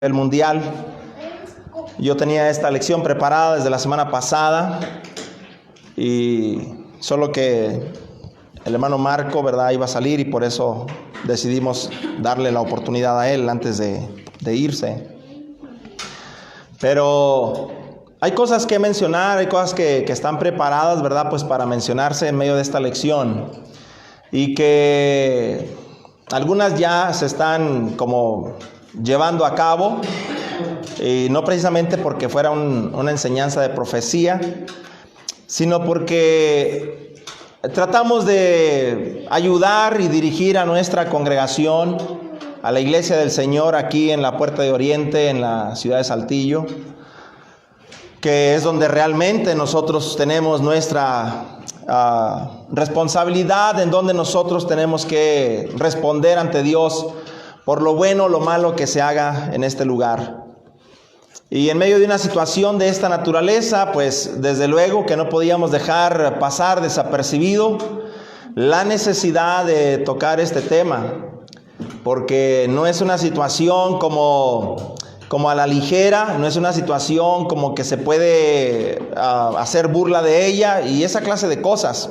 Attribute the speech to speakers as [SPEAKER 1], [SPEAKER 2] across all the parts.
[SPEAKER 1] el mundial. Yo tenía esta lección preparada desde la semana pasada y solo que el hermano Marco, ¿verdad?, iba a salir y por eso decidimos darle la oportunidad a él antes de irse. Pero hay cosas que mencionar, hay cosas que están preparadas, ¿verdad?, pues para mencionarse en medio de esta lección y que algunas ya se están como llevando a cabo, y no precisamente porque fuera una enseñanza de profecía, sino porque tratamos de ayudar y dirigir a nuestra congregación, a la iglesia del Señor aquí en la Puerta de Oriente, en la ciudad de Saltillo, que es donde realmente nosotros tenemos nuestra responsabilidad, en donde nosotros tenemos que responder ante Dios por lo bueno o lo malo que se haga en este lugar. Y en medio de una situación de esta naturaleza, pues desde luego que no podíamos dejar pasar desapercibido la necesidad de tocar este tema, porque no es una situación como a la ligera, no es una situación como que se puede hacer burla de ella y esa clase de cosas.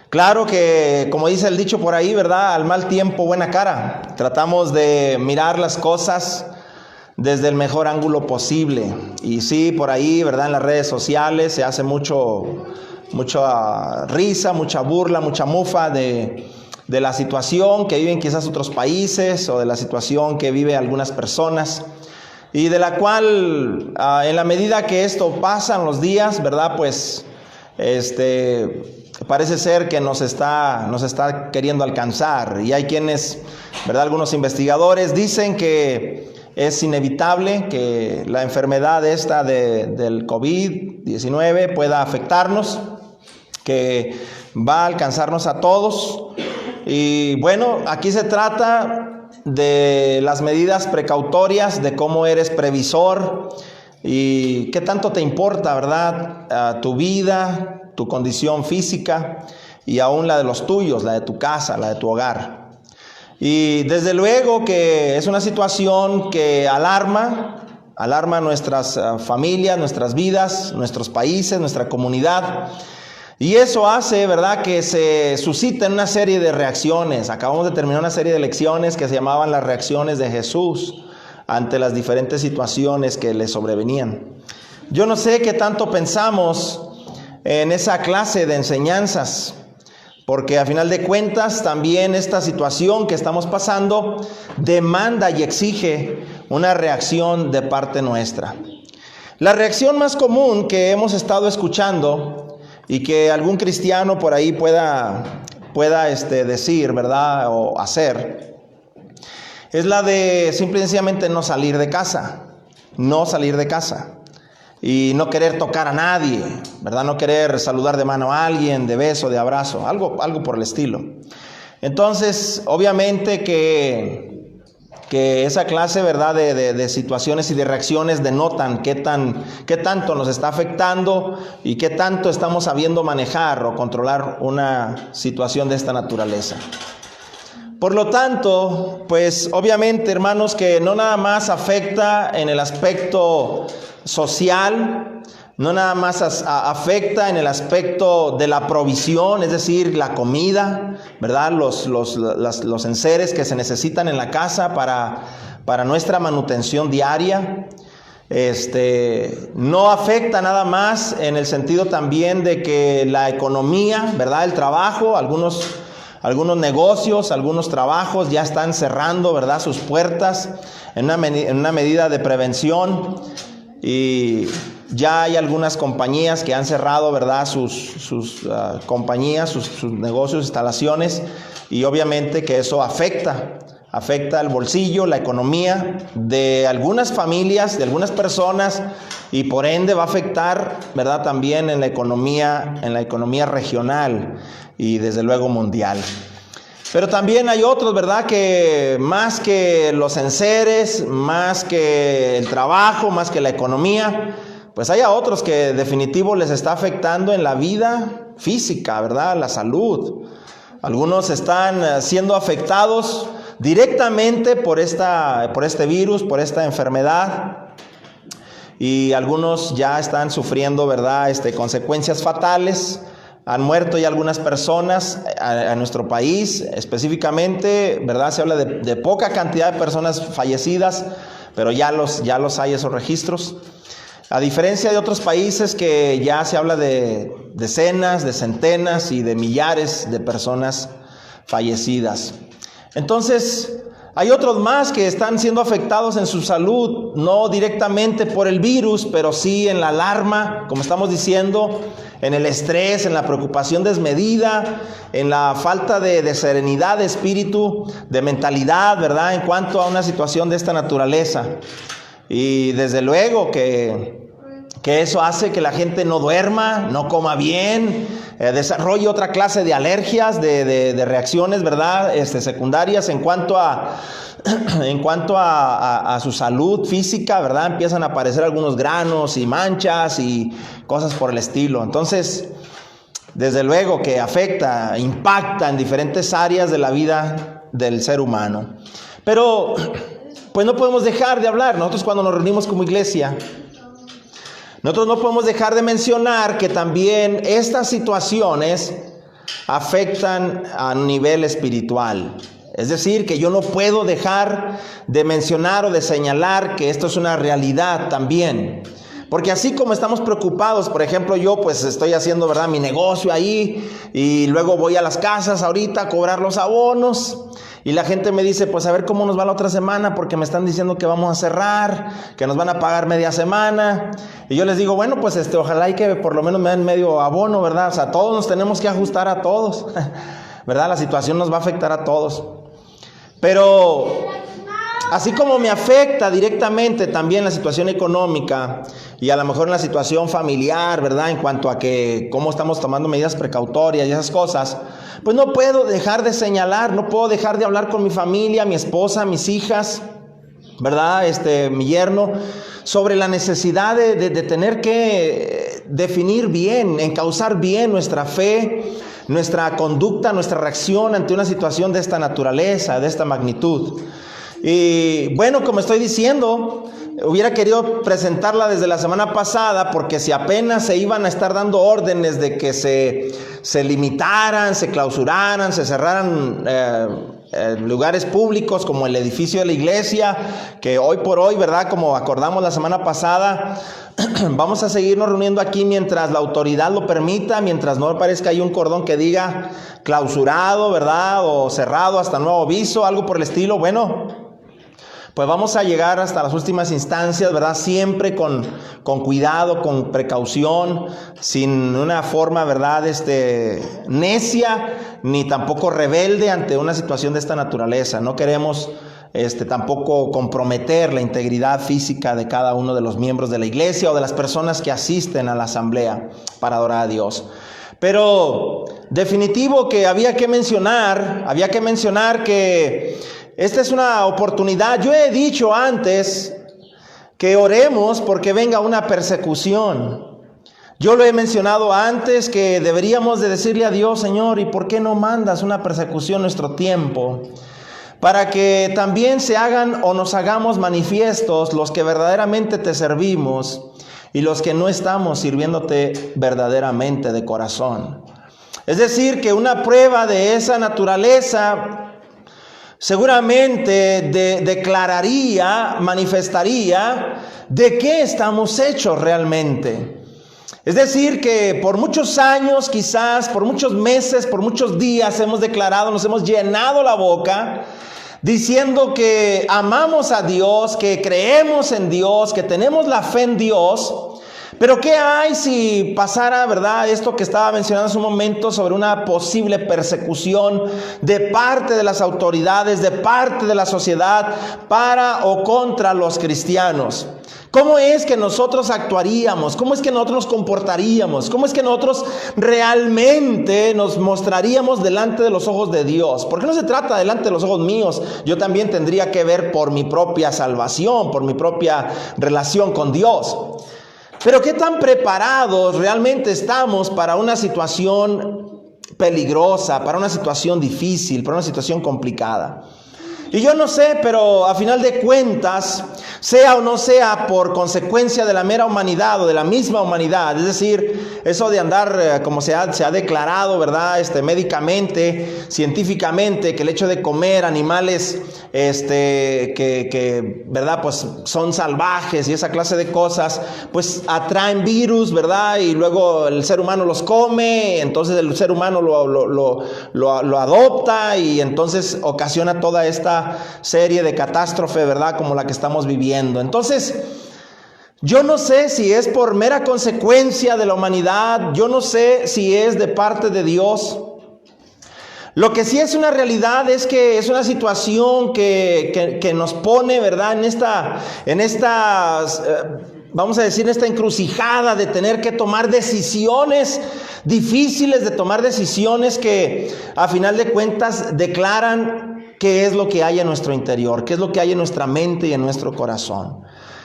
[SPEAKER 1] Claro que, como dice el dicho por ahí, ¿verdad?, al mal tiempo buena cara. Tratamos de mirar las cosas desde el mejor ángulo posible. Y sí, por ahí, ¿verdad?, en las redes sociales se hace mucha risa, mucha burla, mucha mufa de la situación que viven quizás otros países o de la situación que viven algunas personas. Y de la cual, en la medida que esto pasan los días, ¿verdad?, pues parece ser que nos está queriendo alcanzar. Y hay quienes, ¿verdad?, algunos investigadores dicen que es inevitable que la enfermedad esta del COVID-19 pueda afectarnos, que va a alcanzarnos a todos. Y bueno, aquí se trata de las medidas precautorias, de cómo eres previsor y qué tanto te importa, ¿verdad?, tu vida, tu condición física y aún la de los tuyos, la de tu casa, la de tu hogar. Y desde luego que es una situación que alarma nuestras familias, nuestras vidas, nuestros países, nuestra comunidad. Y eso hace, ¿verdad?, que se susciten una serie de reacciones. Acabamos de terminar una serie de lecciones que se llamaban las reacciones de Jesús ante las diferentes situaciones que le sobrevenían. Yo no sé qué tanto pensamos en esa clase de enseñanzas, porque a final de cuentas también esta situación que estamos pasando demanda y exige una reacción de parte nuestra. La reacción más común que hemos estado escuchando y que algún cristiano por ahí pueda decir, ¿verdad?, o hacer, es la de simple y sencillamente no salir de casa. Y no querer tocar a nadie, ¿verdad? No querer saludar de mano a alguien, de beso, de abrazo, algo por el estilo. Entonces, obviamente que esa clase, ¿verdad?, de situaciones y de reacciones denotan qué tanto nos está afectando y qué tanto estamos sabiendo manejar o controlar una situación de esta naturaleza. Por lo tanto, pues obviamente, hermanos, que no nada más afecta en el aspecto social, no nada más afecta en el aspecto de la provisión, es decir, la comida, ¿verdad?, los enseres que se necesitan en la casa para nuestra manutención diaria. No afecta nada más en el sentido también de que la economía, ¿verdad?, el trabajo, algunos negocios, algunos trabajos ya están cerrando, ¿verdad?, sus puertas en una medida de prevención. Y ya hay algunas compañías que han cerrado, ¿verdad?, sus compañías, sus negocios, instalaciones, y obviamente que eso afecta el bolsillo, la economía de algunas familias, de algunas personas, y por ende va a afectar, ¿verdad?, también en la economía regional y desde luego mundial. Pero también hay otros, ¿verdad?, que más que los enseres, más que el trabajo, más que la economía, pues hay a otros que definitivo les está afectando en la vida física, ¿verdad?, la salud. Algunos están siendo afectados directamente por este virus, por esta enfermedad. Y algunos ya están sufriendo, ¿verdad?, consecuencias fatales. Han muerto ya algunas personas a nuestro país, específicamente, ¿verdad? Se habla de poca cantidad de personas fallecidas, pero ya los hay esos registros. A diferencia de otros países que ya se habla de decenas, de centenas y de millares de personas fallecidas. Entonces, hay otros más que están siendo afectados en su salud, no directamente por el virus, pero sí en la alarma, como estamos diciendo, en el estrés, en la preocupación desmedida, en la falta de serenidad de espíritu, de mentalidad, ¿verdad?, en cuanto a una situación de esta naturaleza. Y desde luego que eso hace que la gente no duerma, no coma bien, desarrolle otra clase de alergias, de reacciones, ¿verdad?, secundarias en cuanto a su salud física, ¿verdad? Empiezan a aparecer algunos granos y manchas y cosas por el estilo. Entonces, desde luego que afecta, impacta en diferentes áreas de la vida del ser humano. Pero, pues no podemos dejar de hablar. Nosotros cuando nos reunimos como iglesia, nosotros no podemos dejar de mencionar que también estas situaciones afectan a nivel espiritual. Es decir, que yo no puedo dejar de mencionar o de señalar que esto es una realidad también. Porque así como estamos preocupados, por ejemplo, yo pues estoy haciendo, ¿verdad?, mi negocio ahí y luego voy a las casas ahorita a cobrar los abonos. Y la gente me dice, pues a ver cómo nos va la otra semana, porque me están diciendo que vamos a cerrar, que nos van a pagar media semana. Y yo les digo, bueno, pues ojalá y que por lo menos me den medio abono, ¿verdad? O sea, todos nos tenemos que ajustar a todos, ¿verdad? La situación nos va a afectar a todos. Pero así como me afecta directamente también la situación económica y a lo mejor en la situación familiar, ¿verdad?, en cuanto a que cómo estamos tomando medidas precautorias y esas cosas, pues no puedo dejar de señalar, no puedo dejar de hablar con mi familia, mi esposa, mis hijas, ¿verdad?, mi yerno, sobre la necesidad de tener que definir bien, encauzar bien nuestra fe, nuestra conducta, nuestra reacción ante una situación de esta naturaleza, de esta magnitud. Y bueno, como estoy diciendo, hubiera querido presentarla desde la semana pasada, porque si apenas se iban a estar dando órdenes de que se limitaran, se clausuraran, se cerraran lugares públicos como el edificio de la iglesia, que hoy por hoy, ¿verdad?, como acordamos la semana pasada, vamos a seguirnos reuniendo aquí mientras la autoridad lo permita, mientras no parezca hay un cordón que diga clausurado, ¿verdad?, o cerrado hasta nuevo aviso, algo por el estilo. Bueno, pues vamos a llegar hasta las últimas instancias, ¿verdad?, siempre con cuidado, con precaución, sin una forma, ¿verdad?, necia, ni tampoco rebelde ante una situación de esta naturaleza. No queremos tampoco comprometer la integridad física de cada uno de los miembros de la iglesia o de las personas que asisten a la asamblea para adorar a Dios. Pero definitivo que había que mencionar que esta es una oportunidad. Yo he dicho antes que oremos porque venga una persecución. Yo lo he mencionado antes que deberíamos de decirle a Dios, Señor, ¿y por qué no mandas una persecución en nuestro tiempo? Para que también se hagan o nos hagamos manifiestos los que verdaderamente te servimos y los que no estamos sirviéndote verdaderamente de corazón. Es decir, que una prueba de esa naturaleza seguramente declararía, manifestaría de qué estamos hechos realmente. Es decir, que por muchos años, quizás por muchos meses, por muchos días hemos declarado, nos hemos llenado la boca diciendo que amamos a Dios, que creemos en Dios, que tenemos la fe en Dios. Pero ¿qué hay si pasara, verdad, esto que estaba mencionando hace un momento sobre una posible persecución de parte de las autoridades, de parte de la sociedad para o contra los cristianos? ¿Cómo es que nosotros actuaríamos? ¿Cómo es que nosotros nos comportaríamos? ¿Cómo es que nosotros realmente nos mostraríamos delante de los ojos de Dios? Porque no se trata delante de los ojos míos. Yo también tendría que ver por mi propia salvación, por mi propia relación con Dios. Pero ¿qué tan preparados realmente estamos para una situación peligrosa, para una situación difícil, para una situación complicada? Y yo no sé, pero a final de cuentas, sea o no sea por consecuencia de la mera humanidad o de la misma humanidad, es decir, eso de andar como se ha declarado, ¿verdad? Médicamente, científicamente, que el hecho de comer animales que ¿verdad? Pues son salvajes y esa clase de cosas, pues atraen virus, ¿verdad? Y luego el ser humano los come, entonces el ser humano lo adopta y entonces ocasiona toda esta serie de catástrofe, ¿verdad? Como la que estamos viviendo. Entonces, yo no sé si es por mera consecuencia de la humanidad, yo no sé si es de parte de Dios. Lo que sí es una realidad es que es una situación que nos pone, ¿verdad? En esta vamos a decir, en esta encrucijada de tener que tomar decisiones difíciles, de tomar decisiones que a final de cuentas declaran qué es lo que hay en nuestro interior, qué es lo que hay en nuestra mente y en nuestro corazón,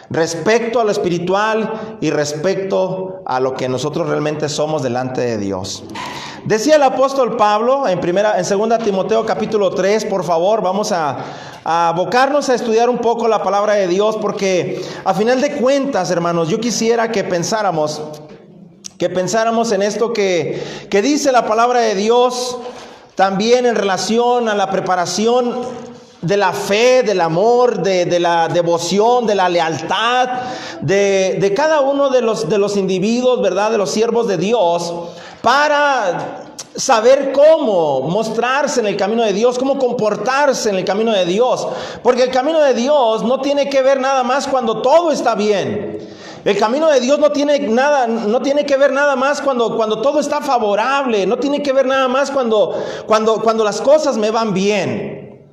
[SPEAKER 1] respecto a lo espiritual y respecto a lo que nosotros realmente somos delante de Dios. Decía el apóstol Pablo en 2 Timoteo capítulo 3, por favor, vamos a abocarnos a estudiar un poco la palabra de Dios, porque a final de cuentas, hermanos, yo quisiera que pensáramos en esto que dice la palabra de Dios, también en relación a la preparación de la fe, del amor, de la devoción, de la lealtad, de cada uno de los individuos, ¿verdad? De los siervos de Dios, para saber cómo mostrarse en el camino de Dios, cómo comportarse en el camino de Dios. Porque el camino de Dios no tiene que ver nada más cuando todo está bien. El camino de Dios no tiene que ver nada más cuando todo está favorable, no tiene que ver nada más cuando las cosas me van bien.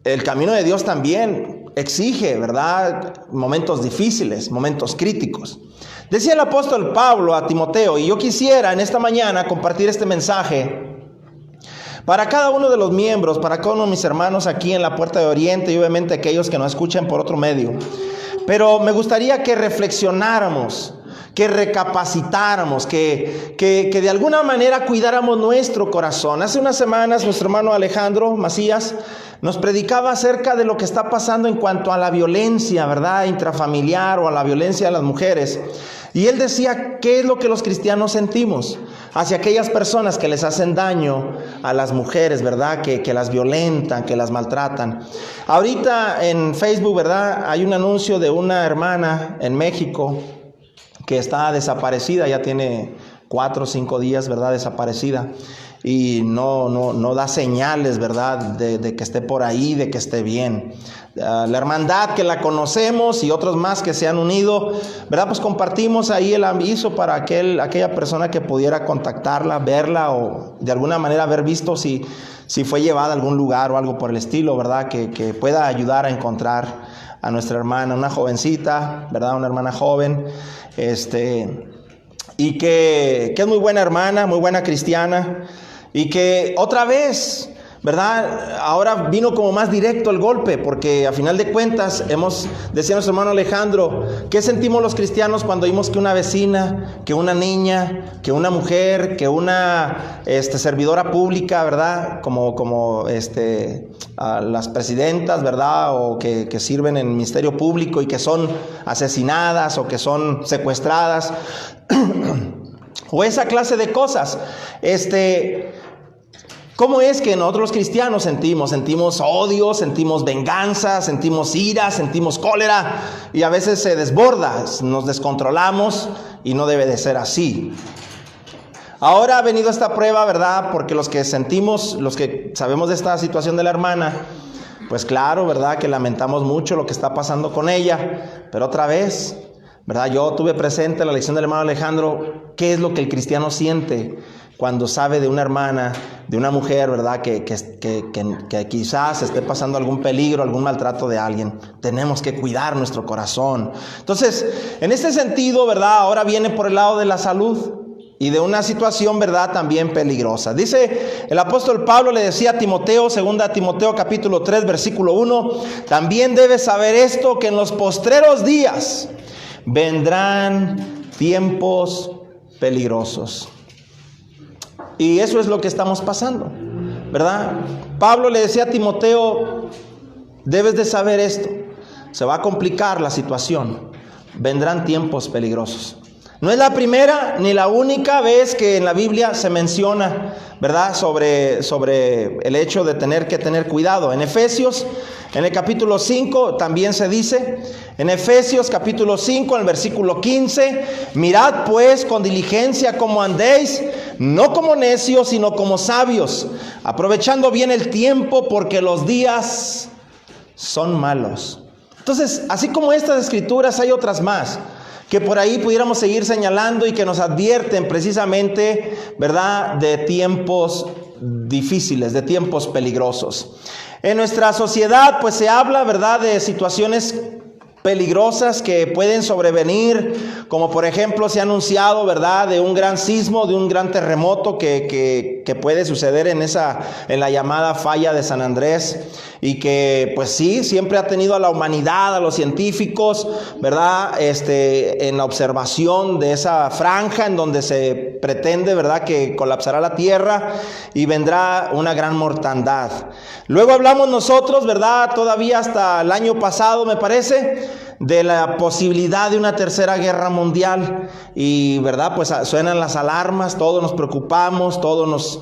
[SPEAKER 1] El camino de Dios también exige, ¿verdad?, momentos difíciles, momentos críticos. Decía el apóstol Pablo a Timoteo, y yo quisiera en esta mañana compartir este mensaje para cada uno de los miembros, para cada uno de mis hermanos aquí en la Puerta de Oriente y obviamente aquellos que nos escuchan por otro medio. Pero me gustaría que reflexionáramos, que recapacitáramos, que de alguna manera cuidáramos nuestro corazón. Hace unas semanas nuestro hermano Alejandro Macías nos predicaba acerca de lo que está pasando en cuanto a la violencia, ¿verdad?, intrafamiliar o a la violencia de las mujeres. Y él decía, ¿qué es lo que los cristianos sentimos hacia aquellas personas que les hacen daño a las mujeres, ¿verdad?, que las violentan, que las maltratan? Ahorita en Facebook, ¿verdad?, hay un anuncio de una hermana en México que está desaparecida, ya tiene 4 o 5 días, ¿verdad?, desaparecida. Y no da señales, ¿verdad?, de que esté por ahí, de que esté bien. La hermandad que la conocemos y otros más que se han unido, ¿verdad?, pues compartimos ahí el aviso para aquella persona que pudiera contactarla, verla o de alguna manera haber visto si fue llevada a algún lugar o algo por el estilo, ¿verdad?, que pueda ayudar a encontrar a nuestra hermana, una jovencita, ¿verdad?, una hermana joven, y que es muy buena hermana, muy buena cristiana, y que otra vez, ¿verdad?, ahora vino como más directo el golpe, porque a final de cuentas decía nuestro hermano Alejandro, ¿qué sentimos los cristianos cuando vimos que una vecina, que una niña, que una mujer, que una servidora pública, ¿verdad?, como a las presidentas, ¿verdad?, o que sirven en el ministerio público y que son asesinadas o que son secuestradas o esa clase de cosas? ¿Cómo es que nosotros los cristianos sentimos odio, sentimos venganza, sentimos ira, sentimos cólera y a veces se desborda, nos descontrolamos y no debe de ser así? Ahora ha venido esta prueba, ¿verdad? Porque los que sabemos de esta situación de la hermana, pues claro, ¿verdad?, que lamentamos mucho lo que está pasando con ella, pero otra vez, ¿verdad?, yo tuve presente la lección del hermano Alejandro, ¿qué es lo que el cristiano siente cuando sabe de una hermana, de una mujer, ¿verdad?, que quizás esté pasando algún peligro, algún maltrato de alguien? Tenemos que cuidar nuestro corazón. Entonces, en este sentido, ¿verdad?, ahora viene por el lado de la salud y de una situación, ¿verdad?, también peligrosa. Dice el apóstol Pablo, le decía a Timoteo, 2 Timoteo capítulo 3, versículo 1, también debes saber esto, que en los postreros días vendrán tiempos peligrosos. Y eso es lo que estamos pasando, ¿verdad? Pablo le decía a Timoteo, debes de saber esto. Se va a complicar la situación. Vendrán tiempos peligrosos. No es la primera ni la única vez que en la Biblia se menciona, ¿verdad?, sobre el hecho de tener que tener cuidado. En Efesios, en el capítulo 5, también se dice, en Efesios capítulo 5, en el versículo 15, mirad pues con diligencia cómo andéis, no como necios, sino como sabios, aprovechando bien el tiempo, porque los días son malos. Entonces, así como estas escrituras, hay otras más que por ahí pudiéramos seguir señalando y que nos advierten precisamente, ¿verdad?, de tiempos difíciles, de tiempos peligrosos. En nuestra sociedad, pues se habla, ¿verdad?, de situaciones peligrosas que pueden sobrevenir, como por ejemplo se ha anunciado, ¿verdad?, de un gran sismo, de un gran terremoto que puede suceder en la llamada falla de San Andrés, y que pues sí, siempre ha tenido a la humanidad, a los científicos, ¿verdad?, en la observación de esa franja en donde se pretende, ¿verdad?, que colapsará la tierra y vendrá una gran mortandad. Luego hablamos nosotros, ¿verdad?, todavía hasta el año pasado, me parece, de la posibilidad de una tercera guerra mundial, y verdad, pues suenan las alarmas, todos nos preocupamos, todos nos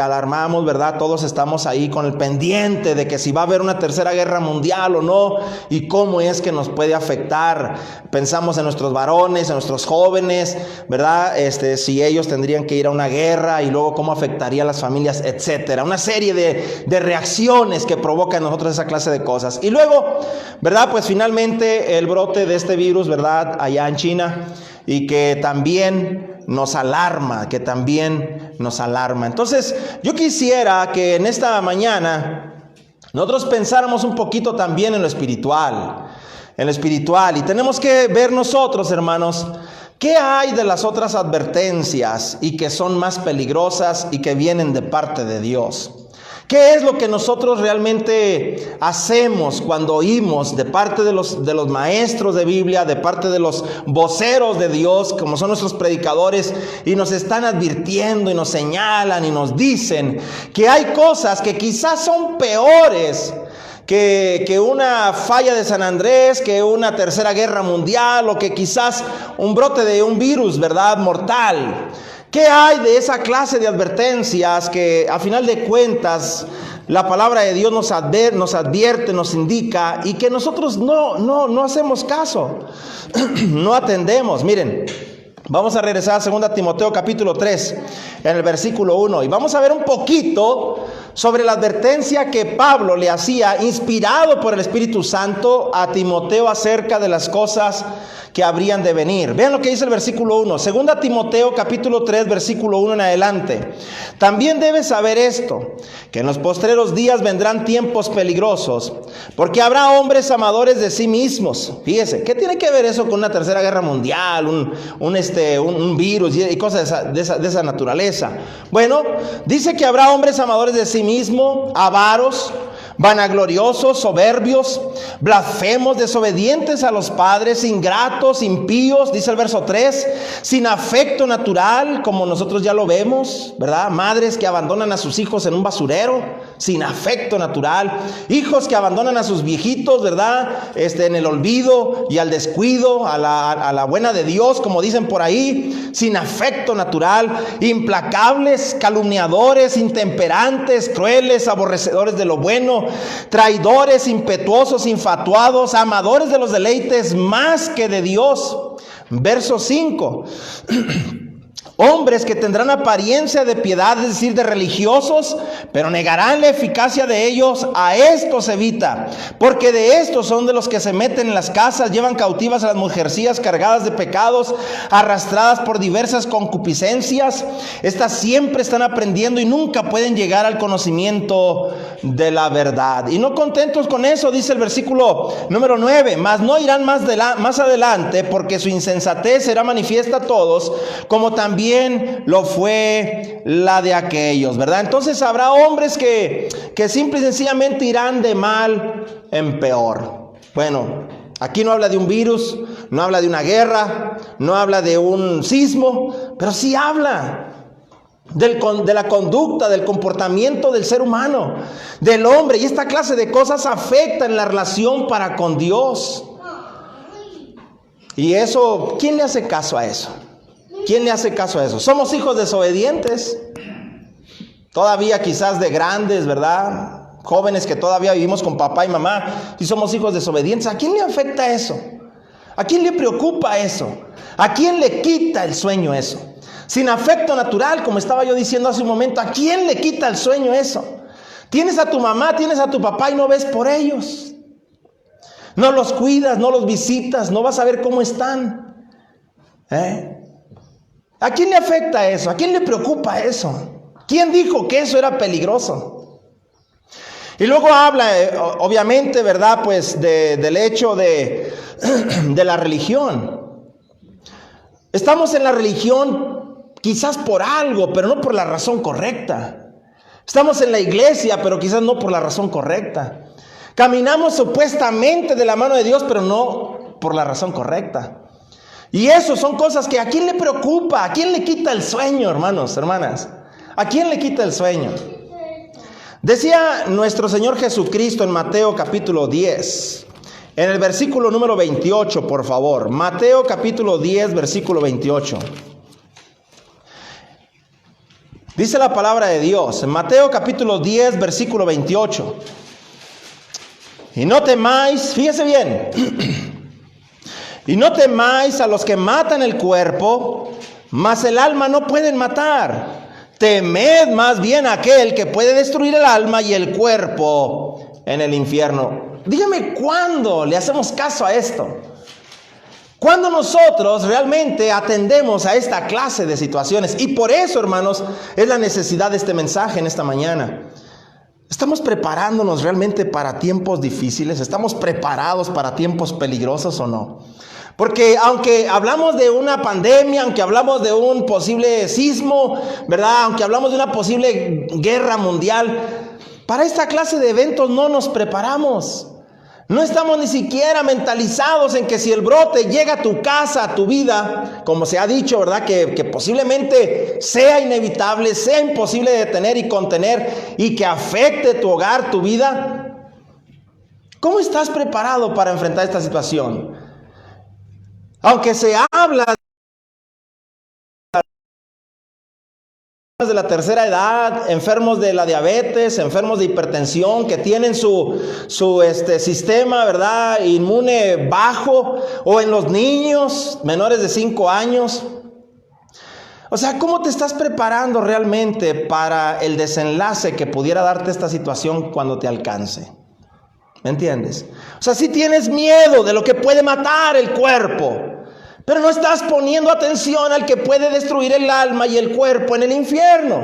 [SPEAKER 1] alarmamos, verdad, todos estamos ahí con el pendiente de que si va a haber una tercera guerra mundial o no, y cómo es que nos puede afectar. Pensamos en nuestros varones, en nuestros jóvenes, verdad, si ellos tendrían que ir a una guerra, y luego cómo afectaría a las familias, etcétera. Una serie de reacciones que provoca en nosotros esa clase de cosas. Y luego, verdad, pues finalmente el brote de este virus, verdad, allá en China, y que también nos alarma, Entonces, yo quisiera que en esta mañana nosotros pensáramos un poquito también en lo espiritual, y tenemos que ver nosotros, hermanos, ¿qué hay de las otras advertencias y que son más peligrosas y que vienen de parte de Dios? ¿Qué es lo que nosotros realmente hacemos cuando oímos de parte de los maestros de Biblia, de parte de los voceros de Dios, como son nuestros predicadores, y nos están advirtiendo y nos señalan y nos dicen que hay cosas que quizás son peores que una falla de San Andrés, que una tercera guerra mundial, o que quizás un brote de un virus, ¿verdad?, mortal? ¿Qué hay de esa clase de advertencias que a final de cuentas la palabra de Dios nos advierte, nos indica, y que nosotros no hacemos caso, no atendemos? Miren, vamos a regresar a 2 Timoteo capítulo 3, en el versículo 1, y vamos a ver un poquito sobre la advertencia que Pablo le hacía, inspirado por el Espíritu Santo, a Timoteo acerca de las cosas que habrían de venir. Vean lo que dice el versículo 1, 2 Timoteo capítulo 3, versículo 1 en adelante. También debes saber esto, que en los postreros días vendrán tiempos peligrosos, porque habrá hombres amadores de sí mismos. Fíjese, ¿qué tiene que ver eso con una tercera guerra mundial, un virus y cosas de esa naturaleza? Bueno, dice que habrá hombres amadores de sí mismos, avaros, vanagloriosos, soberbios, blasfemos, desobedientes a los padres, ingratos, impíos, dice el verso 3, sin afecto natural, como nosotros ya lo vemos, ¿verdad? Madres que abandonan a sus hijos en un basurero, sin afecto natural, hijos que abandonan a sus viejitos, ¿verdad?, en el olvido y al descuido, a la buena de Dios, como dicen por ahí, sin afecto natural, implacables, calumniadores, intemperantes, crueles, aborrecedores de lo bueno, traidores, impetuosos, infatuados, amadores de los deleites más que de Dios. Verso 5. Hombres que tendrán apariencia de piedad, es decir, de religiosos, pero negarán la eficacia de ellos. A estos evita, porque de estos son de los que se meten en las casas, llevan cautivas a las mujercillas cargadas de pecados, arrastradas por diversas concupiscencias. Estas siempre están aprendiendo y nunca pueden llegar al conocimiento de la verdad. Y no contentos con eso, dice el versículo número 9, mas no irán más adelante, porque su insensatez será manifiesta a todos, como también lo fue la de aquellos, ¿verdad? Entonces habrá hombres que simple y sencillamente irán de mal en peor. Bueno, aquí no habla de un virus, no habla de una guerra, no habla de un sismo, pero sí habla de la conducta, del comportamiento del ser humano, del hombre. Y esta clase de cosas afectan la relación para con Dios. Y eso, ¿quién le hace caso a eso? ¿Quién le hace caso a eso? Somos hijos desobedientes. Todavía quizás de grandes, ¿verdad? Jóvenes que todavía vivimos con papá y mamá y somos hijos desobedientes. ¿A quién le afecta eso? ¿A quién le preocupa eso? ¿A quién le quita el sueño eso? Sin afecto natural, como estaba yo diciendo hace un momento, ¿a quién le quita el sueño eso? Tienes a tu mamá, tienes a tu papá y no ves por ellos. No los cuidas, no los visitas, no vas a ver cómo están. ¿A quién le afecta eso? ¿A quién le preocupa eso? ¿Quién dijo que eso era peligroso? Y luego habla, obviamente, ¿verdad? Pues del hecho de la religión. Estamos en la religión quizás por algo, pero no por la razón correcta. Estamos en la iglesia, pero quizás no por la razón correcta. Caminamos supuestamente de la mano de Dios, pero no por la razón correcta. Y eso son cosas que ¿a quién le preocupa? ¿A quién le quita el sueño, hermanos, hermanas? ¿A quién le quita el sueño? Decía nuestro Señor Jesucristo en Mateo capítulo 10, en el versículo número 28, por favor. Mateo capítulo 10, versículo 28. Dice la palabra de Dios, en Mateo capítulo 10, versículo 28. Y no temáis, fíjese bien, y no temáis a los que matan el cuerpo, mas el alma no pueden matar. Temed más bien a aquel que puede destruir el alma y el cuerpo en el infierno. Dígame, ¿cuándo le hacemos caso a esto? ¿Cuándo nosotros realmente atendemos a esta clase de situaciones? Y por eso, hermanos, es la necesidad de este mensaje en esta mañana. ¿Estamos preparándonos realmente para tiempos difíciles? ¿Estamos preparados para tiempos peligrosos o no? Porque aunque hablamos de una pandemia, aunque hablamos de un posible sismo, ¿verdad? Aunque hablamos de una posible guerra mundial, para esta clase de eventos no nos preparamos. No estamos ni siquiera mentalizados en que si el brote llega a tu casa, a tu vida, como se ha dicho, ¿verdad? Que posiblemente sea inevitable, sea imposible de detener y contener y que afecte tu hogar, tu vida. ¿Cómo estás preparado para enfrentar esta situación? Aunque se habla de la tercera edad, enfermos de la diabetes, enfermos de hipertensión, que tienen su sistema, ¿verdad?, inmune bajo, o en los niños menores de 5 años. O sea, ¿cómo te estás preparando realmente para el desenlace que pudiera darte esta situación cuando te alcance? ¿Me entiendes? O sea, si tienes miedo de lo que puede matar el cuerpo, pero no estás poniendo atención al que puede destruir el alma y el cuerpo en el infierno.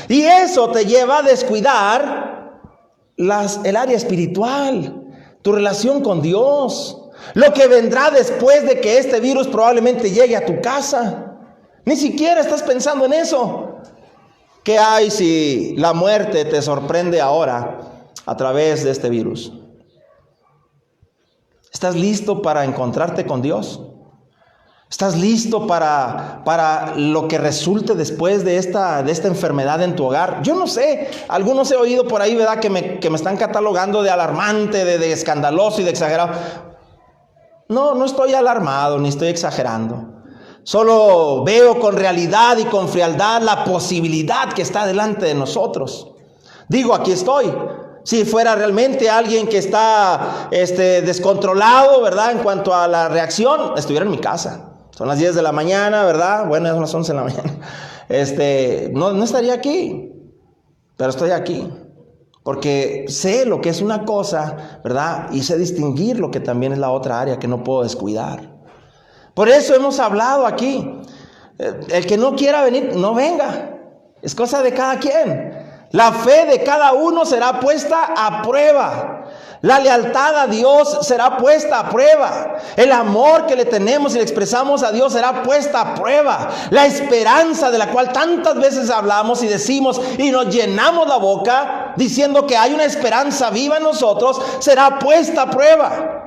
[SPEAKER 1] Y eso te lleva a descuidar el área espiritual, tu relación con Dios, lo que vendrá después de que este virus probablemente llegue a tu casa. Ni siquiera estás pensando en eso. ¿Qué hay si la muerte te sorprende ahora a través de este virus? ¿Estás listo para encontrarte con Dios? ¿Estás listo para lo que resulte después de esta enfermedad en tu hogar? Yo no sé, algunos he oído por ahí, ¿verdad?, que me están catalogando de alarmante, de escandaloso y de exagerado. No estoy alarmado ni estoy exagerando. Solo veo con realidad y con frialdad la posibilidad que está delante de nosotros. Digo, aquí estoy. Si fuera realmente alguien que está descontrolado, ¿verdad?, en cuanto a la reacción, estuviera en mi casa. Son las 10 de la mañana, ¿verdad? Bueno, son las 11 de la mañana. No estaría aquí, pero estoy aquí. Porque sé lo que es una cosa, ¿verdad? Y sé distinguir lo que también es la otra área que no puedo descuidar. Por eso hemos hablado aquí. El que no quiera venir, no venga. Es cosa de cada quien. La fe de cada uno será puesta a prueba. La lealtad a Dios será puesta a prueba. El amor que le tenemos y le expresamos a Dios será puesta a prueba. La esperanza de la cual tantas veces hablamos y decimos y nos llenamos la boca diciendo que hay una esperanza viva en nosotros será puesta a prueba.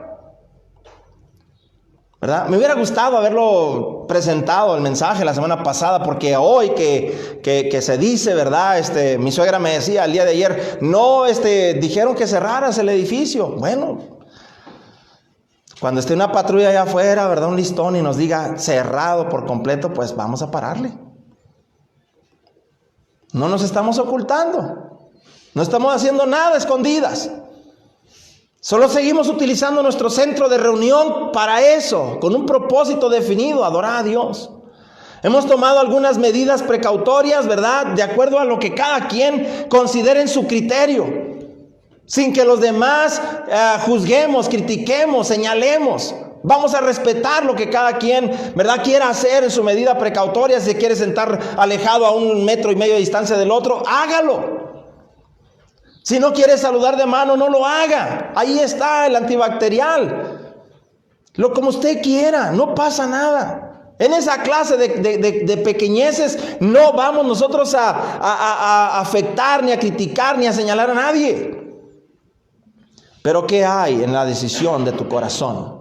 [SPEAKER 1] ¿verdad? Me hubiera gustado haberlo presentado el mensaje la semana pasada, porque hoy que se dice, ¿verdad? Mi suegra me decía el día de ayer, no, dijeron que cerraras el edificio. Bueno, cuando esté una patrulla allá afuera, ¿verdad? Un listón y nos diga cerrado por completo, pues vamos a pararle. No nos estamos ocultando, no estamos haciendo nada escondidas. Solo seguimos utilizando nuestro centro de reunión para eso, con un propósito definido, adorar a Dios. Hemos tomado algunas medidas precautorias, ¿verdad? De acuerdo a lo que cada quien considere en su criterio, sin que los demás juzguemos, critiquemos, señalemos. Vamos a respetar lo que cada quien, ¿verdad?, quiera hacer en su medida precautoria. Si quiere sentar alejado a 1,5 metros de distancia del otro, hágalo. Si no quiere saludar de mano, no lo haga. Ahí está el antibacterial. Como usted quiera, no pasa nada. En esa clase de pequeñeces no vamos nosotros a afectar, ni a criticar, ni a señalar a nadie. Pero ¿qué hay en la decisión de tu corazón?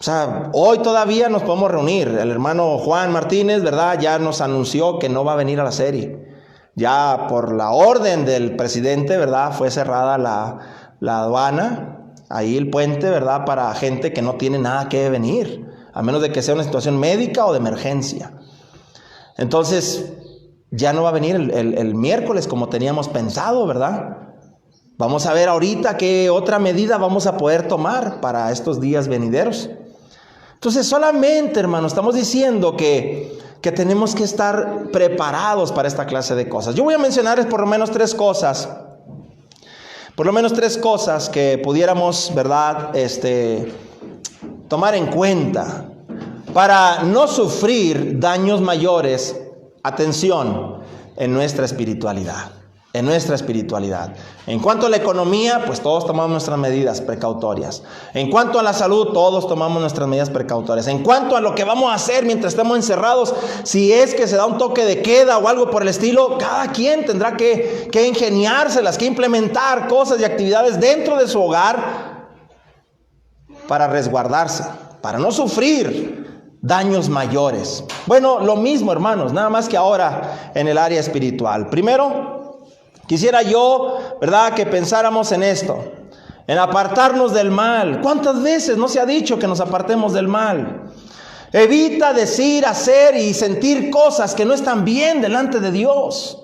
[SPEAKER 1] O sea, hoy todavía nos podemos reunir. El hermano Juan Martínez, ¿verdad?, ya nos anunció que no va a venir a la serie. Ya por la orden del presidente, ¿verdad?, fue cerrada la aduana, ahí el puente, ¿verdad?, para gente que no tiene nada que venir, a menos de que sea una situación médica o de emergencia. Entonces, ya no va a venir el miércoles como teníamos pensado, ¿verdad? Vamos a ver ahorita qué otra medida vamos a poder tomar para estos días venideros. Entonces, solamente, hermano, estamos diciendo que tenemos que estar preparados para esta clase de cosas. Yo voy a mencionarles por lo menos tres cosas que pudiéramos, ¿verdad?, tomar en cuenta para no sufrir daños mayores, atención, en nuestra espiritualidad. En cuanto a la economía, pues todos tomamos nuestras medidas precautorias. En cuanto a la salud, todos tomamos nuestras medidas precautorias. En cuanto a lo que vamos a hacer mientras estemos encerrados, si es que se da un toque de queda o algo por el estilo, cada quien tendrá que ingeniárselas, que implementar cosas y actividades dentro de su hogar para resguardarse, para no sufrir daños mayores. Bueno, lo mismo, hermanos, nada más que ahora en el área espiritual. Primero, quisiera yo, ¿verdad?, que pensáramos en esto, en apartarnos del mal. ¿Cuántas veces no se ha dicho que nos apartemos del mal? Evita decir, hacer y sentir cosas que no están bien delante de Dios.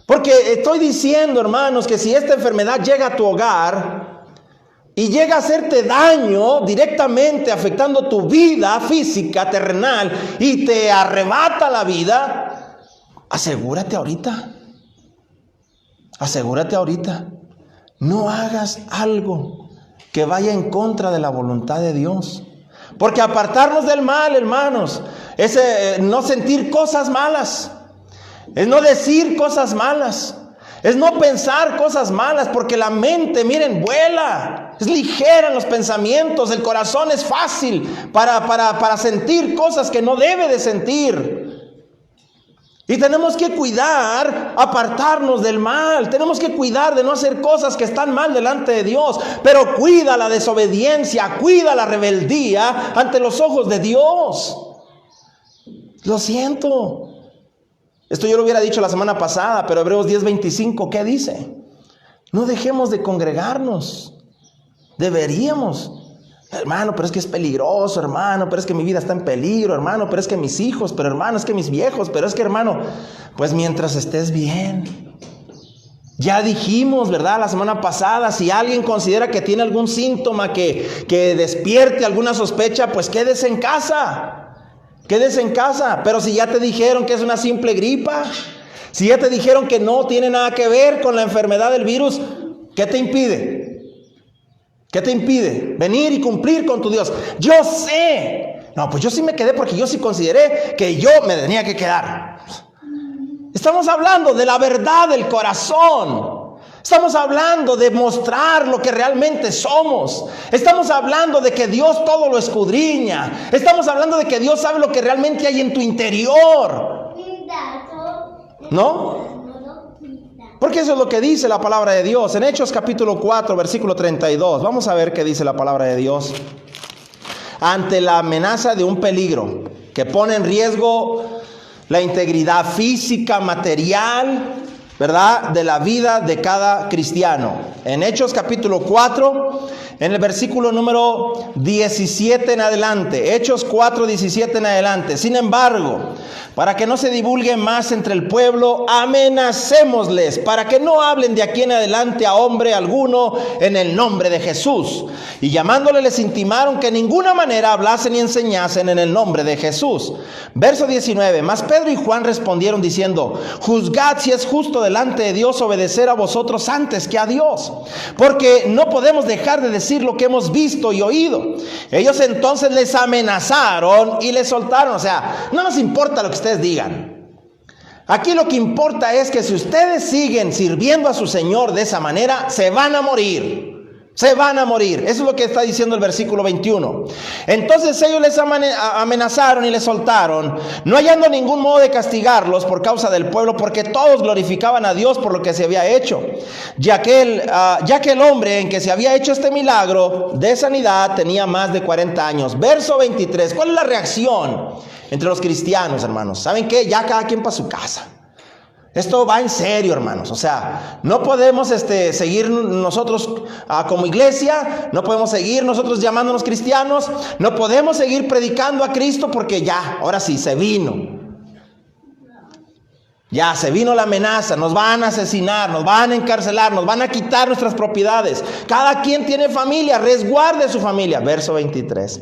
[SPEAKER 1] Porque estoy diciendo, hermanos, que si esta enfermedad llega a tu hogar y llega a hacerte daño directamente, afectando tu vida física, terrenal, y te arrebata la vida, asegúrate ahorita. No hagas algo que vaya en contra de la voluntad de Dios. Porque apartarnos del mal, hermanos, es no sentir cosas malas, es no decir cosas malas, es no pensar cosas malas, porque la mente, miren, vuela, es ligera en los pensamientos, el corazón es fácil para sentir cosas que no debe de sentir. Y tenemos que cuidar, apartarnos del mal. Tenemos que cuidar de no hacer cosas que están mal delante de Dios. Pero cuida la desobediencia, cuida la rebeldía ante los ojos de Dios. Lo siento. Esto yo lo hubiera dicho la semana pasada, pero Hebreos 10:25, ¿qué dice? No dejemos de congregarnos. Deberíamos. Hermano, pero es que es peligroso, hermano, pero es que mi vida está en peligro, hermano, pero es que mis hijos, pero hermano, es que mis viejos, pero es que hermano, pues mientras estés bien. Ya dijimos, ¿verdad?, la semana pasada, si alguien considera que tiene algún síntoma que despierte alguna sospecha, pues quédese en casa, pero si ya te dijeron que es una simple gripa, si ya te dijeron que no tiene nada que ver con la enfermedad del virus, ¿qué te impide? ¿Qué te impide venir y cumplir con tu Dios? Yo sé. No, pues yo sí me quedé porque yo sí consideré que yo me tenía que quedar. Estamos hablando de la verdad del corazón. Estamos hablando de mostrar lo que realmente somos. Estamos hablando de que Dios todo lo escudriña. Estamos hablando de que Dios sabe lo que realmente hay en tu interior. ¿No? Porque eso es lo que dice la palabra de Dios. En Hechos capítulo 4, versículo 32. Vamos a ver qué dice la palabra de Dios. ante la amenaza de un peligro que pone en riesgo la integridad física, material, ¿verdad?, de la vida de cada cristiano. En Hechos capítulo 4, en el versículo número 17 en adelante, Hechos 4, 17 en adelante. Sin embargo, para que no se divulgue más entre el pueblo, amenacémosles para que no hablen de aquí en adelante a hombre alguno en el nombre de Jesús. Y llamándole les intimaron que en ninguna manera hablasen ni enseñasen en el nombre de Jesús. Verso 19, mas Pedro y Juan respondieron diciendo, juzgad si es justo delante de Dios obedecer a vosotros antes que a Dios, porque no podemos dejar de decir lo que hemos visto y oído. Ellos entonces les amenazaron y les soltaron. O sea, no nos importa lo que ustedes digan. Aquí lo que importa es que si ustedes siguen sirviendo a su Señor de esa manera, se van a morir. Se van a morir. Eso es lo que está diciendo el versículo 21. Entonces ellos les amenazaron y les soltaron, no hallando ningún modo de castigarlos por causa del pueblo, porque todos glorificaban a Dios por lo que se había hecho, ya que el hombre en que se había hecho este milagro de sanidad tenía más de 40 años. Verso 23. ¿Cuál es la reacción entre los cristianos, hermanos? ¿Saben qué? Ya cada quien para su casa. Esto va en serio, hermanos. O sea, no podemos seguir nosotros como iglesia, no podemos seguir nosotros llamándonos cristianos, no podemos seguir predicando a Cristo porque ya, ahora sí, se vino. Ya se vino la amenaza, nos van a asesinar, nos van a encarcelar, nos van a quitar nuestras propiedades. Cada quien tiene familia, resguarde su familia. Verso 23.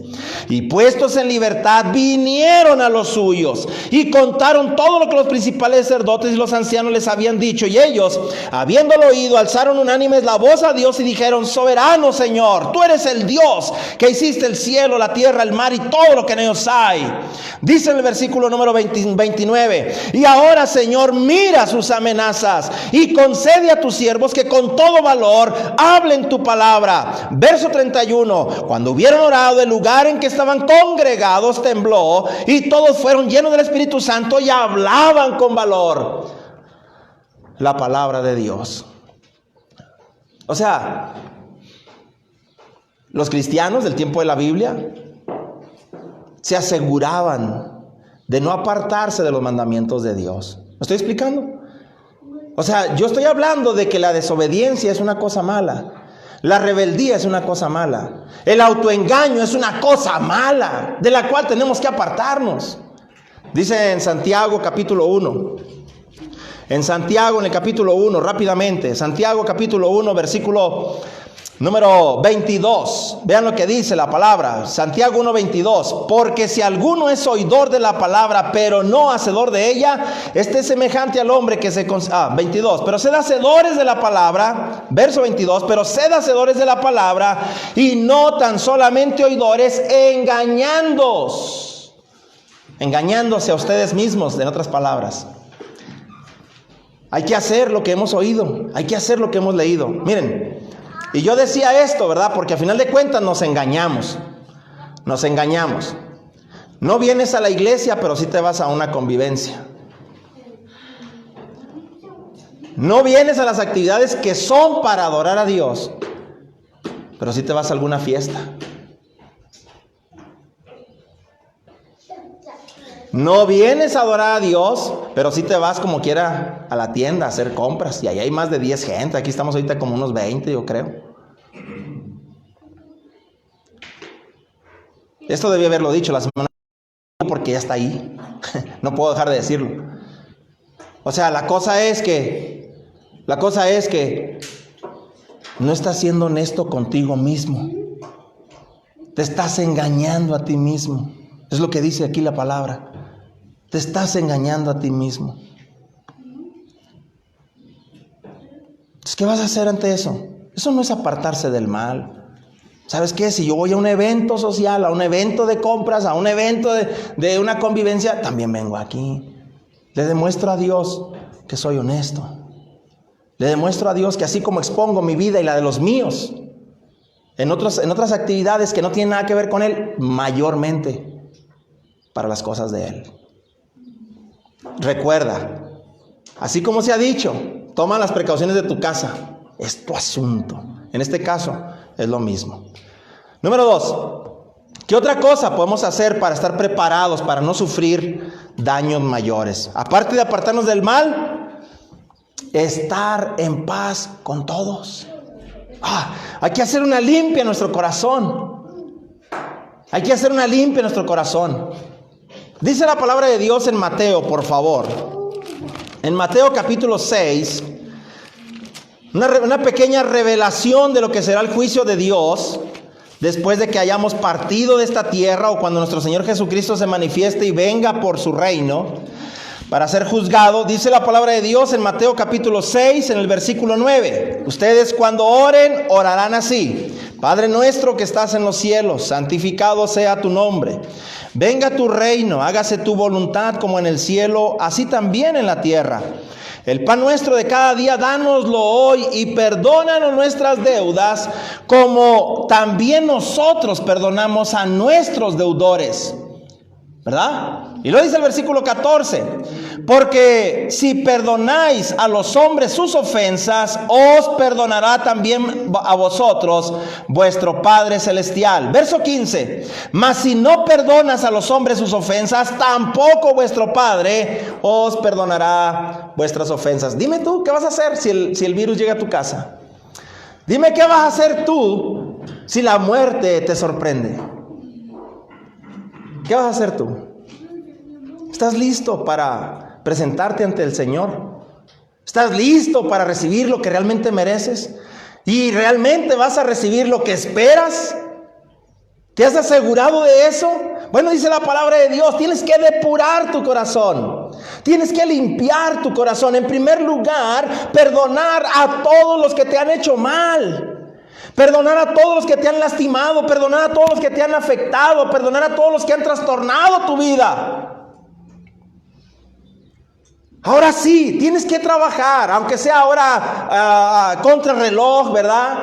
[SPEAKER 1] Y puestos en libertad vinieron a los suyos y contaron todo lo que los principales sacerdotes y los ancianos les habían dicho. Y ellos, habiéndolo oído, alzaron unánimes la voz a Dios y dijeron, soberano Señor, tú eres el Dios que hiciste el cielo, la tierra, el mar y todo lo que en ellos hay. Dice en el versículo número 29, y ahora Señor, mira sus amenazas y concede a tus siervos que con todo valor hablen tu palabra. Verso 31, cuando hubieron orado, el lugar en que estaban congregados tembló y todos fueron llenos del Espíritu Santo y hablaban con valor la palabra de Dios. O sea, los cristianos del tiempo de la Biblia se aseguraban de no apartarse de los mandamientos de Dios. ¿Me estoy explicando? O sea, yo estoy hablando de que la desobediencia es una cosa mala. La rebeldía es una cosa mala. El autoengaño es una cosa mala, de la cual tenemos que apartarnos. Dice en Santiago capítulo 1. En Santiago, en el capítulo 1, rápidamente. Santiago capítulo 1, versículo número 22. Vean lo que dice la palabra. Santiago 1:22. Porque si alguno es oidor de la palabra, pero no hacedor de ella, este es semejante al hombre que se... 22. Pero sed hacedores de la palabra. Verso 22. Pero sed hacedores de la palabra y no tan solamente oidores, engañándose a ustedes mismos, en otras palabras. Hay que hacer lo que hemos oído. Hay que hacer lo que hemos leído. Miren. Y yo decía esto, ¿verdad? Porque a final de cuentas nos engañamos. Nos engañamos. No vienes a la iglesia, pero sí te vas a una convivencia. No vienes a las actividades que son para adorar a Dios, pero sí te vas a alguna fiesta. No vienes a adorar a Dios, pero sí te vas como quiera a la tienda a hacer compras. Y ahí hay más de 10 gente. Aquí estamos ahorita como unos 20, yo creo. Esto debí haberlo dicho la semana pasada porque ya está ahí. No puedo dejar de decirlo. O sea, la cosa es que no estás siendo honesto contigo mismo. Te estás engañando a ti mismo. Es lo que dice aquí la palabra. Te estás engañando a ti mismo. Entonces, ¿qué vas a hacer ante eso? Eso no es apartarse del mal. ¿Sabes qué? Si yo voy a un evento social, a un evento de compras, a un evento de una convivencia, también vengo aquí. Le demuestro a Dios que soy honesto. Le demuestro a Dios que así como expongo mi vida y la de los míos, en otras actividades que no tienen nada que ver con Él, mayormente para las cosas de Él. Recuerda, así como se ha dicho, toma las precauciones de tu casa. Es tu asunto. En este caso, es lo mismo. Número 2. ¿Qué otra cosa podemos hacer para estar preparados, para no sufrir daños mayores? Aparte de apartarnos del mal, estar en paz con todos. Hay que hacer una limpia en nuestro corazón. Hay que hacer una limpia en nuestro corazón. Dice la palabra de Dios en Mateo, por favor. En Mateo capítulo 6, una pequeña revelación de lo que será el juicio de Dios después de que hayamos partido de esta tierra, o cuando nuestro Señor Jesucristo se manifieste y venga por su reino para ser juzgado. Dice la palabra de Dios en Mateo capítulo 6, en el versículo 9. Ustedes cuando oren, orarán así: Padre nuestro que estás en los cielos, santificado sea tu nombre. Venga tu reino, hágase tu voluntad como en el cielo, así también en la tierra. El pan nuestro de cada día, dánoslo hoy, y perdónanos nuestras deudas, como también nosotros perdonamos a nuestros deudores. ¿Verdad? Y lo dice el versículo 14. Porque si perdonáis a los hombres sus ofensas, os perdonará también a vosotros vuestro Padre Celestial. Verso 15. Mas si no perdonas a los hombres sus ofensas, tampoco vuestro Padre os perdonará vuestras ofensas. Dime tú, ¿qué vas a hacer si el virus llega a tu casa? Dime, ¿qué vas a hacer tú si la muerte te sorprende? ¿Qué vas a hacer tú? ¿Estás listo para presentarte ante el Señor? ¿Estás listo para recibir lo que realmente mereces? ¿Y realmente vas a recibir lo que esperas? ¿Te has asegurado de eso? Bueno, dice la palabra de Dios, tienes que depurar tu corazón. Tienes que limpiar tu corazón. En primer lugar, perdonar a todos los que te han hecho mal. Perdonar a todos los que te han lastimado, perdonar a todos los que te han afectado, perdonar a todos los que han trastornado tu vida. Ahora sí, tienes que trabajar, aunque sea ahora contra el reloj, ¿verdad?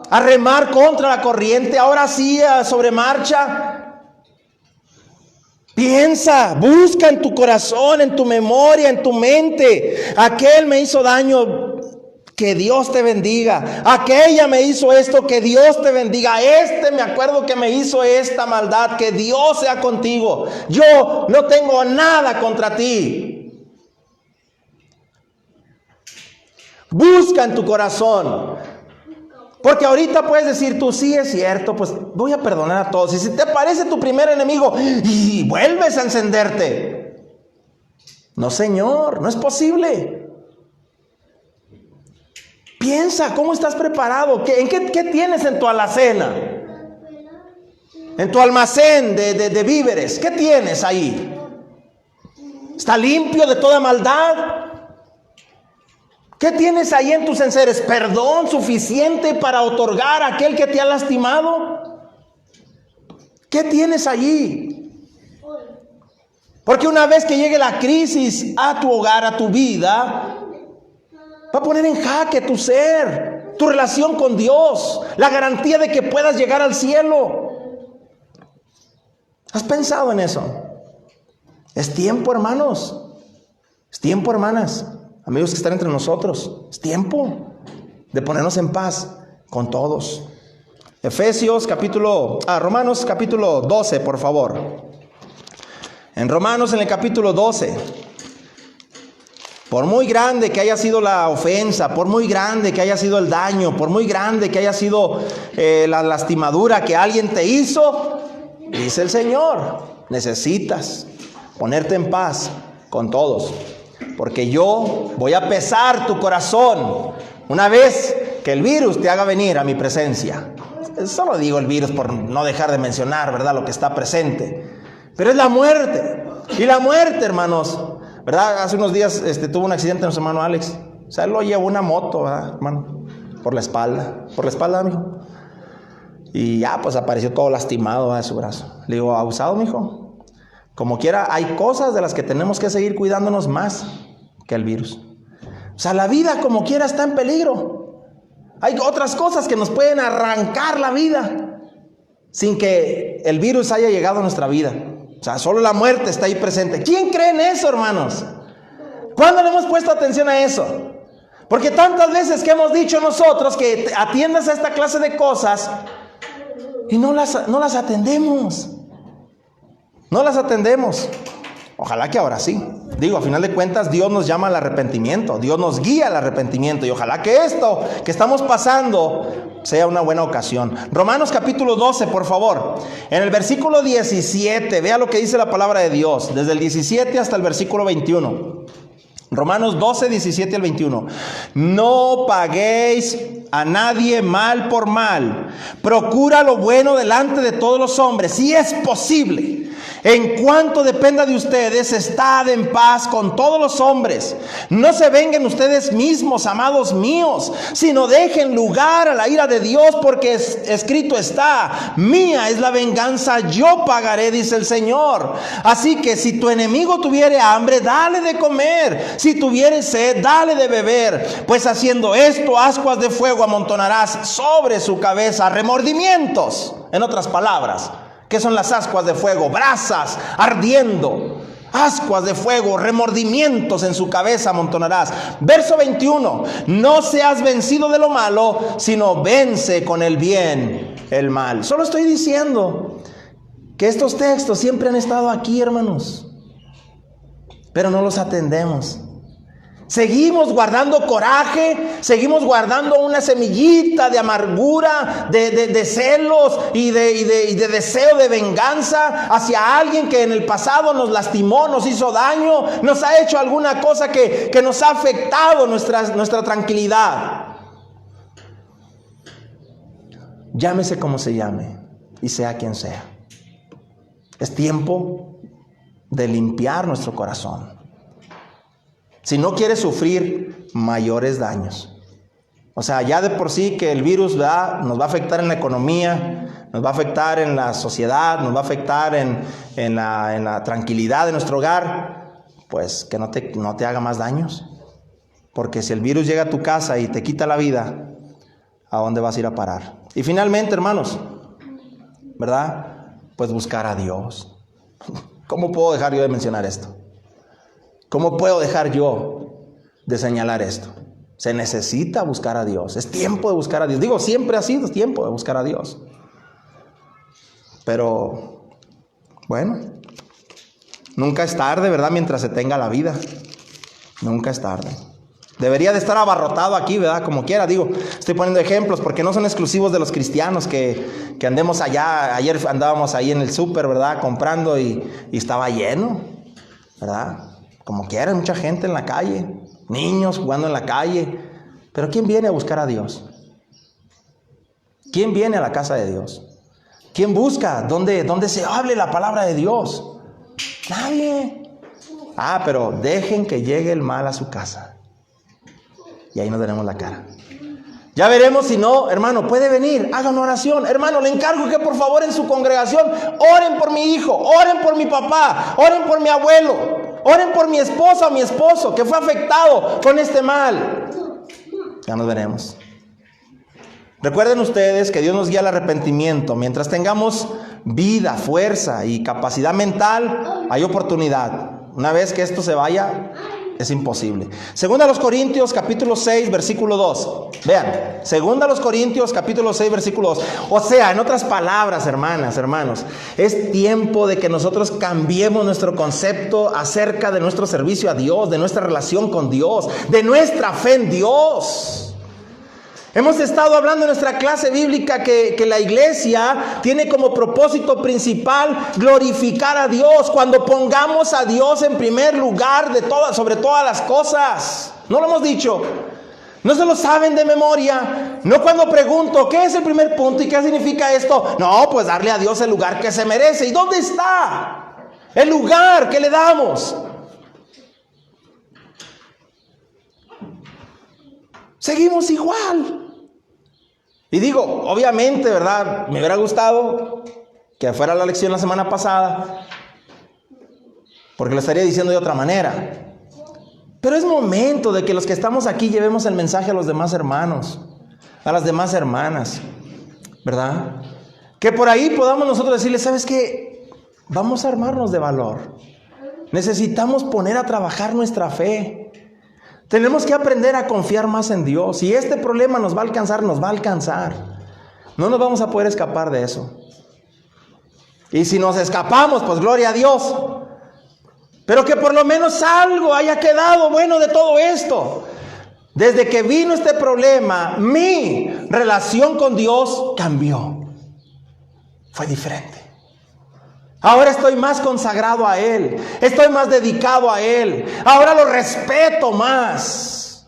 [SPEAKER 1] A remar contra la corriente, ahora sí, sobre marcha. Piensa, busca en tu corazón, en tu memoria, en tu mente. Aquel me hizo daño, que Dios te bendiga. Aquella me hizo esto, que Dios te bendiga. Me acuerdo que me hizo esta maldad, que Dios sea contigo. Yo no tengo nada contra ti. Busca en tu corazón. Porque ahorita puedes decir tú, sí es cierto, pues voy a perdonar a todos. Y si te parece tu primer enemigo y vuelves a encenderte. No, Señor, no es posible. Piensa, ¿cómo estás preparado? ¿Qué tienes en tu alacena? En tu almacén de víveres, ¿qué tienes ahí? ¿Está limpio de toda maldad? ¿Qué tienes ahí en tus enseres? ¿Perdón suficiente para otorgar a aquel que te ha lastimado? ¿Qué tienes allí? Porque una vez que llegue la crisis a tu hogar, a tu vida, va a poner en jaque tu ser, tu relación con Dios, la garantía de que puedas llegar al cielo. ¿Has pensado en eso? Es tiempo, hermanos. Es tiempo, hermanas, amigos que están entre nosotros. Es tiempo de ponernos en paz con todos. Romanos capítulo 12, por favor. En Romanos, en el capítulo 12. Por muy grande que haya sido la ofensa, por muy grande que haya sido el daño, por muy grande que haya sido la lastimadura que alguien te hizo, dice el Señor, necesitas ponerte en paz con todos, porque yo voy a pesar tu corazón una vez que el virus te haga venir a mi presencia. Solo digo el virus por no dejar de mencionar, ¿verdad?, lo que está presente. Pero es la muerte. Y la muerte, hermanos, ¿verdad? Hace unos días tuvo un accidente nuestro hermano Alex. O sea, él lo llevó una moto, ¿verdad, hermano? Por la espalda, mijo. Y ya, pues apareció todo lastimado de su brazo. Le digo, abusado, mijo. Como quiera, hay cosas de las que tenemos que seguir cuidándonos más que el virus. O sea, la vida como quiera está en peligro. Hay otras cosas que nos pueden arrancar la vida sin que el virus haya llegado a nuestra vida. O sea, solo la muerte está ahí presente. ¿Quién cree en eso, hermanos? ¿Cuándo le hemos puesto atención a eso? Porque tantas veces que hemos dicho nosotros que atiendas a esta clase de cosas, y no las atendemos. No las atendemos. Ojalá que ahora sí. Digo, a final de cuentas, Dios nos llama al arrepentimiento. Dios nos guía al arrepentimiento. Y ojalá que esto que estamos pasando sea una buena ocasión. Romanos capítulo 12, por favor. En el versículo 17, vea lo que dice la palabra de Dios. Desde el 17 hasta el versículo 21. Romanos 12, 17 al 21. No paguéis a nadie mal por mal. Procura lo bueno delante de todos los hombres, si es posible. En cuanto dependa de ustedes, estad en paz con todos los hombres. No se vengan ustedes mismos, amados míos, sino dejen lugar a la ira de Dios, porque escrito está: mía es la venganza, yo pagaré, dice el Señor. Así que si tu enemigo tuviere hambre, dale de comer. Si tuviere sed, dale de beber. Pues haciendo esto, ascuas de fuego amontonarás sobre su cabeza, remordimientos. En otras palabras, ¿qué son las ascuas de fuego? Brasas ardiendo. Ascuas de fuego, remordimientos en su cabeza amontonarás. Verso 21. No seas vencido de lo malo, sino vence con el bien el mal. Solo estoy diciendo que estos textos siempre han estado aquí, hermanos, pero no los atendemos. Seguimos guardando coraje, seguimos guardando una semillita de amargura, de celos y de deseo de venganza hacia alguien que en el pasado nos lastimó, nos hizo daño, nos ha hecho alguna cosa que nos ha afectado nuestra tranquilidad. Llámese como se llame y sea quien sea. Es tiempo de limpiar nuestro corazón. Si no quieres sufrir mayores daños. O sea, ya de por sí que el virus nos va a afectar en la economía, nos va a afectar en la sociedad, nos va a afectar en la tranquilidad de nuestro hogar, pues que no te haga más daños. Porque si el virus llega a tu casa y te quita la vida, ¿a dónde vas a ir a parar? Y finalmente, hermanos, ¿verdad? Pues buscar a Dios. ¿Cómo puedo dejar yo de mencionar esto? ¿Cómo puedo dejar yo de señalar esto? Se necesita buscar a Dios. Es tiempo de buscar a Dios. Digo, siempre ha sido tiempo de buscar a Dios. Pero, bueno, nunca es tarde, ¿verdad? Mientras se tenga la vida. Nunca es tarde. Debería de estar abarrotado aquí, ¿verdad? Como quiera, digo, estoy poniendo ejemplos porque no son exclusivos de los cristianos que andemos allá. Ayer andábamos ahí en el súper, ¿verdad? Comprando y estaba lleno, ¿verdad? Como quiera, mucha gente en la calle, niños jugando en la calle. Pero ¿quién viene a buscar a Dios? ¿Quién viene a la casa de Dios? ¿Quién busca donde se hable la palabra de Dios? Nadie. Pero dejen que llegue el mal a su casa. Y ahí nos veremos la cara. Ya veremos si no, hermano, puede venir, haga una oración. Hermano, le encargo que por favor en su congregación oren por mi hijo, oren por mi papá, oren por mi abuelo. Oren por mi esposa o mi esposo que fue afectado con este mal. Ya nos veremos. Recuerden ustedes que Dios nos guía al arrepentimiento. Mientras tengamos vida, fuerza y capacidad mental, hay oportunidad. Una vez que esto se vaya, es imposible. Segunda a los Corintios capítulo 6 versículo 2. Vean, segunda a los Corintios capítulo 6 versículo 2. O sea, en otras palabras, hermanas, hermanos, es tiempo de que nosotros cambiemos nuestro concepto acerca de nuestro servicio a Dios, de nuestra relación con Dios, de nuestra fe en Dios. Hemos estado hablando en nuestra clase bíblica que la iglesia tiene como propósito principal glorificar a Dios. Cuando pongamos a Dios en primer lugar sobre todas las cosas. ¿No lo hemos dicho? ¿No se lo saben de memoria? No cuando pregunto, ¿qué es el primer punto y qué significa esto? No, pues darle a Dios el lugar que se merece. ¿Y dónde está el lugar que le damos? Seguimos igual. Y digo, obviamente, ¿verdad? Me hubiera gustado que fuera la lección la semana pasada, porque lo estaría diciendo de otra manera. Pero es momento de que los que estamos aquí llevemos el mensaje a los demás hermanos, a las demás hermanas, ¿verdad? Que por ahí podamos nosotros decirles, ¿sabes qué? Vamos a armarnos de valor. Necesitamos poner a trabajar nuestra fe. Tenemos que aprender a confiar más en Dios. Si este problema nos va a alcanzar, nos va a alcanzar. No nos vamos a poder escapar de eso. Y si nos escapamos, pues gloria a Dios. Pero que por lo menos algo haya quedado bueno de todo esto. Desde que vino este problema, mi relación con Dios cambió. Fue diferente. Ahora estoy más consagrado a Él. Estoy más dedicado a Él. Ahora lo respeto más.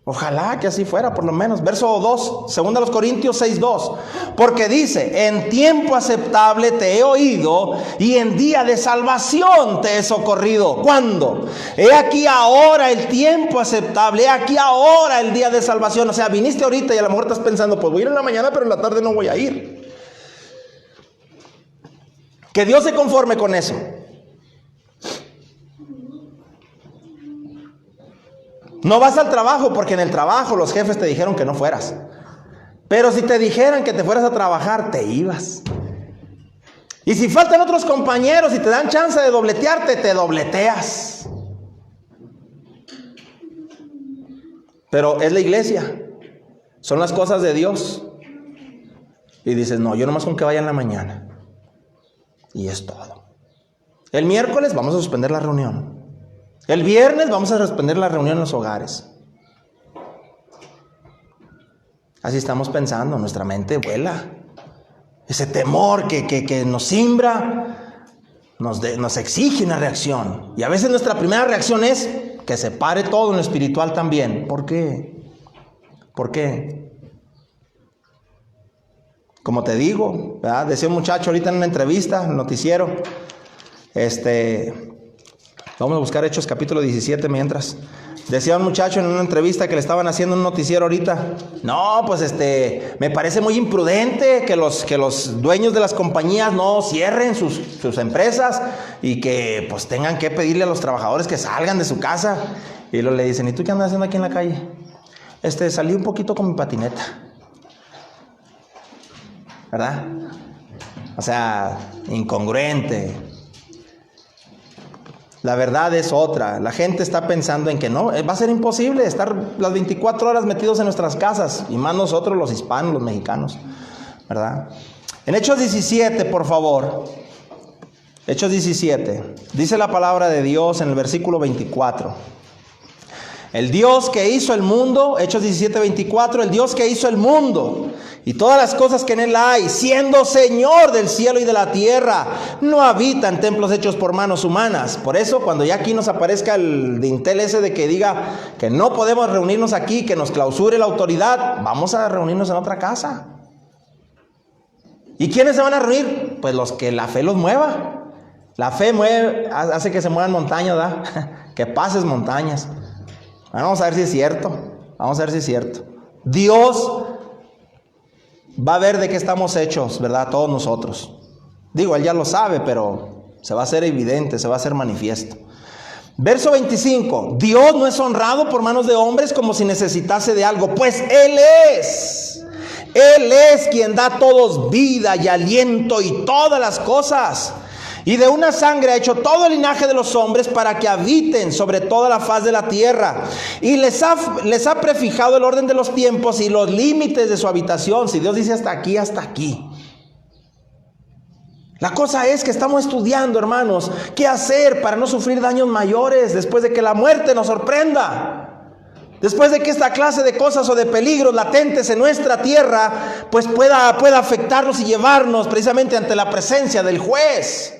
[SPEAKER 1] Ojalá que así fuera, por lo menos. Verso 2, 2 Corintios 6:2. Porque dice: en tiempo aceptable te he oído, y en día de salvación te he socorrido. ¿Cuándo? He aquí ahora el tiempo aceptable, he aquí ahora el día de salvación. O sea, viniste ahorita y a lo mejor estás pensando, pues voy a ir en la mañana, pero en la tarde no voy a ir. Que Dios se conforme con eso. No vas al trabajo porque en el trabajo los jefes te dijeron que no fueras. Pero si te dijeran que te fueras a trabajar, te ibas. Y si faltan otros compañeros y te dan chance de dobletearte, te dobleteas. Pero es la iglesia. Son las cosas de Dios. Y dices, no, yo nomás con que vaya en la mañana. Y es todo. El miércoles vamos a suspender la reunión. El viernes vamos a suspender la reunión en los hogares. Así estamos pensando, nuestra mente vuela. Ese temor que nos simbra, nos exige una reacción. Y a veces nuestra primera reacción es que se pare todo en lo espiritual también. ¿Por qué? ¿Por qué? Como te digo, ¿verdad? Decía un muchacho ahorita en una entrevista, en el noticiero, vamos a buscar Hechos capítulo 17 mientras. Decía un muchacho en una entrevista que le estaban haciendo un noticiero ahorita. No, pues me parece muy imprudente que los dueños de las compañías no cierren sus empresas y que pues tengan que pedirle a los trabajadores que salgan de su casa. Y luego le dicen, ¿y tú qué andas haciendo aquí en la calle? Salí un poquito con mi patineta. ¿Verdad? O sea, incongruente. La verdad es otra. La gente está pensando en que no, va a ser imposible estar las 24 horas metidos en nuestras casas, y más nosotros los hispanos, los mexicanos, ¿verdad? En Hechos 17, por favor. Hechos 17. Dice la palabra de Dios en el versículo 24. El Dios que hizo el mundo, Hechos 17, 24, el Dios que hizo el mundo y todas las cosas que en él hay, siendo Señor del cielo y de la tierra, no habita en templos hechos por manos humanas. Por eso, cuando ya aquí nos aparezca el dintel ese de que diga que no podemos reunirnos aquí, que nos clausure la autoridad, vamos a reunirnos en otra casa. ¿Y quiénes se van a reunir? Pues los que la fe los mueva. La fe hace que se muevan montañas, ¿verdad? Que pases montañas. Vamos a ver si es cierto. Vamos a ver si es cierto. Dios va a ver de qué estamos hechos, ¿verdad? Todos nosotros. Digo, Él ya lo sabe, pero se va a hacer evidente, se va a hacer manifiesto. Verso 25. Dios no es honrado por manos de hombres como si necesitase de algo, pues Él es. Él es quien da a todos vida y aliento y todas las cosas. Y de una sangre ha hecho todo el linaje de los hombres para que habiten sobre toda la faz de la tierra. Y les ha prefijado el orden de los tiempos y los límites de su habitación. Si Dios dice hasta aquí, hasta aquí. La cosa es que estamos estudiando, hermanos, qué hacer para no sufrir daños mayores después de que la muerte nos sorprenda. Después de que esta clase de cosas o de peligros latentes en nuestra tierra pues pueda afectarnos y llevarnos precisamente ante la presencia del juez.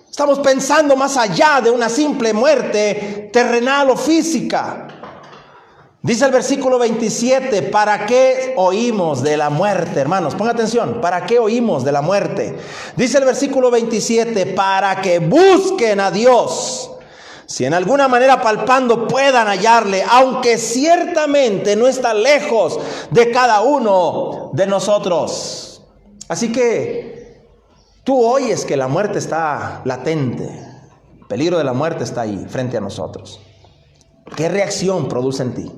[SPEAKER 1] Estamos pensando más allá de una simple muerte terrenal o física. Dice el versículo 27, ¿para qué oímos de la muerte? Hermanos, pongan atención, ¿para qué oímos de la muerte? Dice el versículo 27, para que busquen a Dios, si en alguna manera palpando puedan hallarle, aunque ciertamente no está lejos de cada uno de nosotros. Así que tú oyes que la muerte está latente, el peligro de la muerte está ahí frente a nosotros. ¿Qué reacción produce en ti?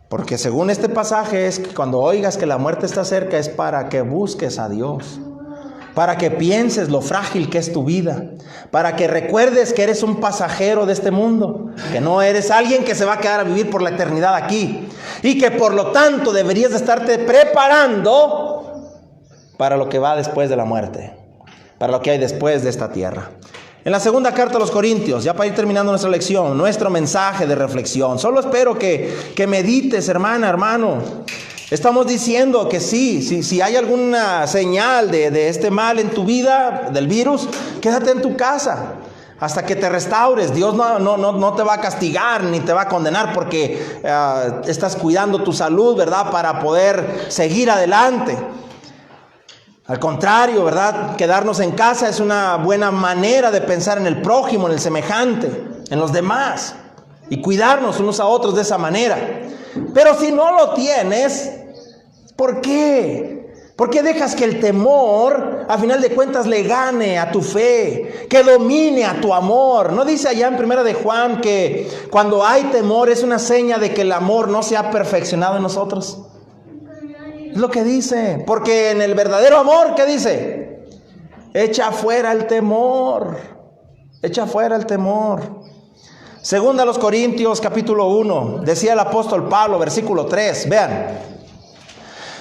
[SPEAKER 1] Porque según este pasaje es que cuando oigas que la muerte está cerca es para que busques a Dios, para que pienses lo frágil que es tu vida, para que recuerdes que eres un pasajero de este mundo, que no eres alguien que se va a quedar a vivir por la eternidad aquí, y que por lo tanto deberías de estarte preparando para lo que va después de la muerte, para lo que hay después de esta tierra. En la segunda carta a los Corintios, ya para ir terminando nuestra lección, nuestro mensaje de reflexión. Solo espero que medites, hermana, hermano. Estamos diciendo que si hay alguna señal de este mal en tu vida, del virus, quédate en tu casa hasta que te restaures. Dios no te va a castigar ni te va a condenar porque estás cuidando tu salud, ¿verdad? Para poder seguir adelante. Al contrario, ¿verdad? Quedarnos en casa es una buena manera de pensar en el prójimo, en el semejante, en los demás, y cuidarnos unos a otros de esa manera. Pero si no lo tienes, ¿por qué? ¿Por qué dejas que el temor, a final de cuentas, le gane a tu fe, que domine a tu amor? ¿No dice allá en 1 de Juan que cuando hay temor es una seña de que el amor no se ha perfeccionado en nosotros? Es lo que dice, porque en el verdadero amor, ¿qué dice? Echa fuera el temor, echa fuera el temor. Segunda a los Corintios, capítulo 1, decía el apóstol Pablo, versículo 3, vean.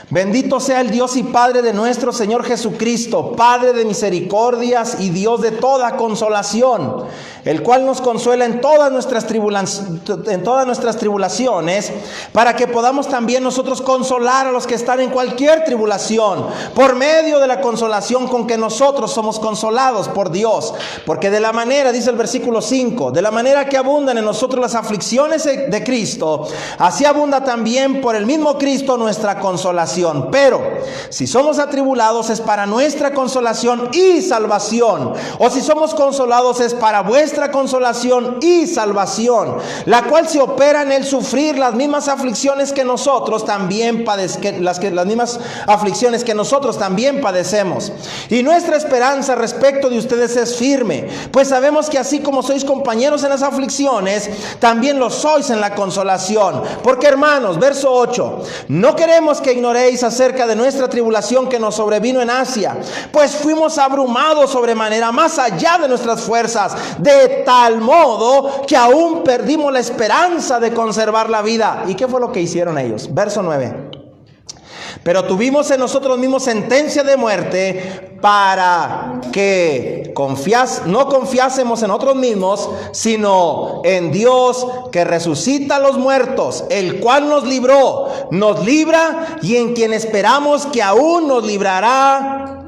[SPEAKER 1] Bendito sea el Dios y Padre de nuestro Señor Jesucristo, Padre de misericordias y Dios de toda consolación, el cual nos consuela en todas nuestras tribulaciones, para que podamos también nosotros consolar a los que están en cualquier tribulación, por medio de la consolación con que nosotros somos consolados por Dios. Porque de la manera, dice el versículo 5, de la manera que abundan en nosotros las aflicciones de Cristo, así abunda también por el mismo Cristo nuestra consolación. Pero si somos atribulados es para nuestra consolación y salvación, o si somos consolados es para vuestra consolación y salvación, la cual se opera en el sufrir las mismas aflicciones que nosotros también las mismas aflicciones que nosotros también padecemos. Y nuestra esperanza respecto de ustedes es firme, pues sabemos que así como sois compañeros en las aflicciones, también lo sois en la consolación. Porque, hermanos, verso 8, no queremos que ignoréis acerca de nuestra tribulación que nos sobrevino en Asia, pues fuimos abrumados sobremanera, más allá de nuestras fuerzas, de tal modo que aún perdimos la esperanza de conservar la vida. ¿Y qué fue lo que hicieron ellos? Verso 9. Pero tuvimos en nosotros mismos sentencia de muerte, para que no confiásemos en nosotros mismos, sino en Dios que resucita a los muertos, el cual nos libró, nos libra, y en quien esperamos que aún nos librará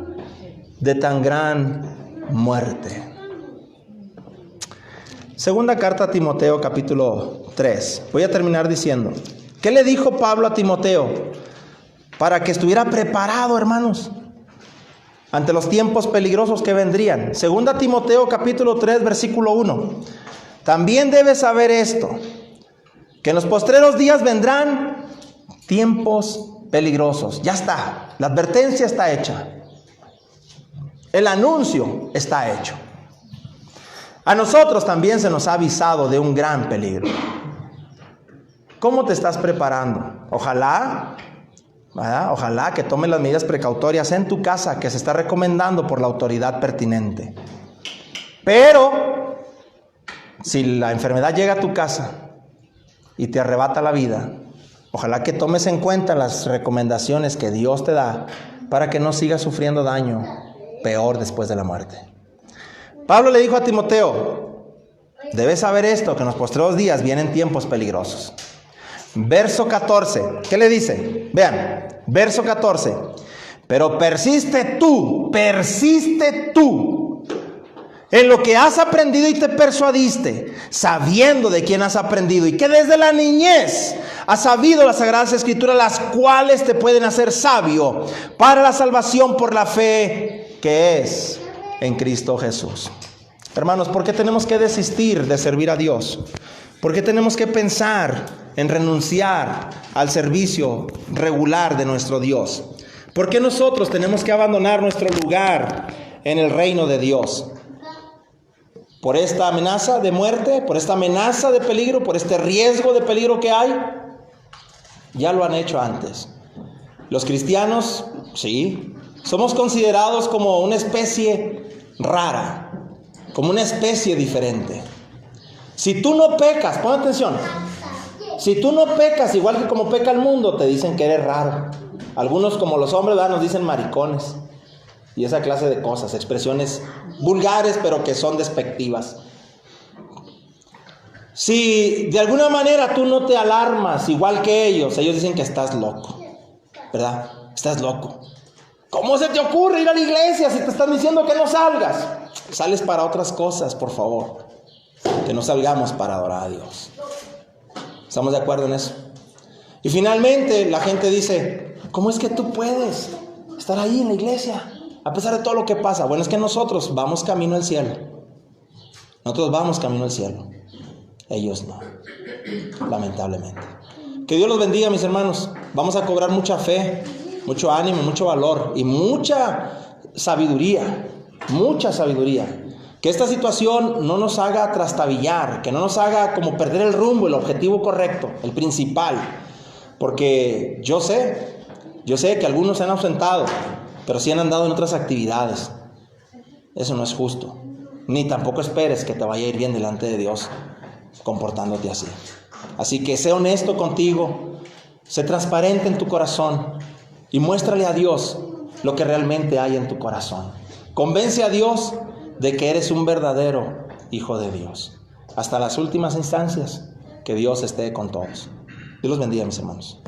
[SPEAKER 1] de tan gran muerte. Segunda carta a Timoteo, capítulo 3. Voy a terminar diciendo, ¿qué le dijo Pablo a Timoteo? Para que estuviera preparado, hermanos, ante los tiempos peligrosos que vendrían. Segunda Timoteo capítulo 3, versículo 1. También debes saber esto, que en los postreros días vendrán tiempos peligrosos. Ya está, la advertencia está hecha. El anuncio está hecho. A nosotros también se nos ha avisado de un gran peligro. ¿Cómo te estás preparando? Ojalá que tomes las medidas precautorias en tu casa que se está recomendando por la autoridad pertinente. Pero si la enfermedad llega a tu casa y te arrebata la vida, ojalá que tomes en cuenta las recomendaciones que Dios te da para que no sigas sufriendo daño peor después de la muerte. Pablo le dijo a Timoteo, debes saber esto, que en los postreros días vienen tiempos peligrosos. Verso 14, ¿qué le dice? Vean, verso 14. Pero persiste tú en lo que has aprendido y te persuadiste, sabiendo de quién has aprendido y que desde la niñez has sabido las Sagradas Escrituras, las cuales te pueden hacer sabio para la salvación por la fe que es en Cristo Jesús. Hermanos, ¿por qué tenemos que desistir de servir a Dios? ¿Por qué tenemos que pensar en renunciar al servicio regular de nuestro Dios? ¿Por qué nosotros tenemos que abandonar nuestro lugar en el reino de Dios? ¿Por esta amenaza de muerte? ¿Por esta amenaza de peligro? ¿Por este riesgo de peligro que hay? Ya lo han hecho antes. Los cristianos, sí, somos considerados como una especie rara, como una especie diferente. Si tú no pecas, pon atención, Si tú no pecas igual que como peca el mundo, te dicen que eres raro. Algunos, como los hombres, ¿verdad?, nos dicen maricones. Y esa clase de cosas, expresiones vulgares, pero que son despectivas. Si de alguna manera tú no te alarmas igual que ellos dicen que estás loco, ¿verdad? Estás loco. ¿Cómo se te ocurre ir a la iglesia si te están diciendo que no salgas? Sales para otras cosas, por favor. Que no salgamos para adorar a Dios. ¿Estamos de acuerdo en eso? Y finalmente la gente dice, ¿cómo es que tú puedes estar ahí en la iglesia a pesar de todo lo que pasa? Bueno, es que nosotros vamos camino al cielo. Nosotros vamos camino al cielo. Ellos no, lamentablemente. Que Dios los bendiga, mis hermanos. Vamos a cobrar mucha fe, mucho ánimo, mucho valor y mucha sabiduría. Mucha sabiduría. Que esta situación no nos haga trastabillar, que no nos haga como perder el rumbo, el objetivo correcto, el principal. Porque yo sé que algunos se han ausentado, pero sí han andado en otras actividades. Eso no es justo. Ni tampoco esperes que te vaya a ir bien delante de Dios comportándote así. Así que sé honesto contigo, sé transparente en tu corazón y muéstrale a Dios lo que realmente hay en tu corazón. Convence a Dios de que eres un verdadero hijo de Dios. Hasta las últimas instancias, que Dios esté con todos. Dios los bendiga, mis hermanos.